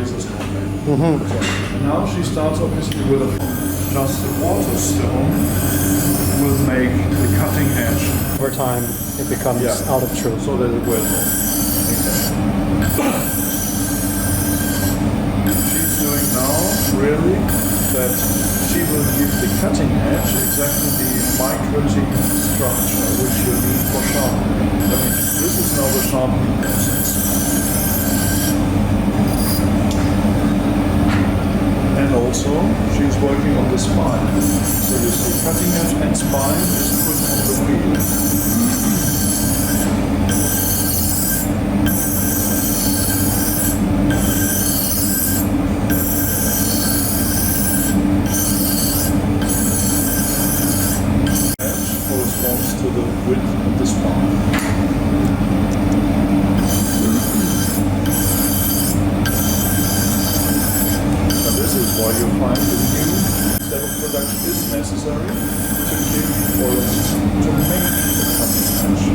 uses handmade. And now she starts obviously with just a water stone will make the cutting edge. Over time, it becomes out of truth. So that it will. Exactly. She's doing now really that she will give the cutting edge exactly the microtic structure which you need for sharpening. I mean, this is now the sharpening process. And also, she's working on the spine. So you see cutting edge and spine is put on the wheel. Corresponds to the width of the spine. And this is why you find the new step of production is necessary to give or to make the cutting edge.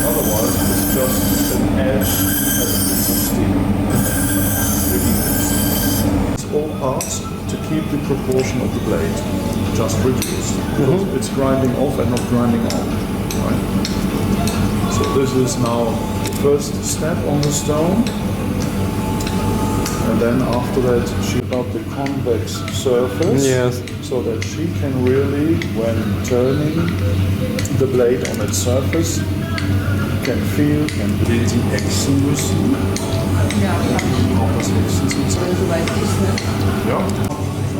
Otherwise, it's just an edge as a piece of steel. It's all parts to keep the proportion of the blade, just reduced. Because it's grinding off and not grinding on. Right? So this is now the first step on the stone. And then after that, she got the convex surface, so that she can really, when turning the blade on its surface, can feel and feel the Exus.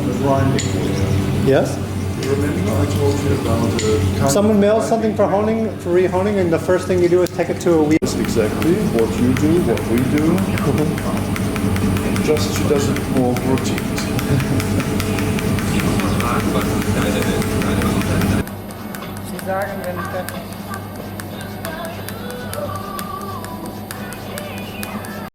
The grinding wheel. Yes? Remember I told you about the... Someone mails something for honing, for rehoning, and the first thing you do is take it to a wheel. That's exactly what you do, what we do. Just she does it more routine. Sie sagen, wenn fertig.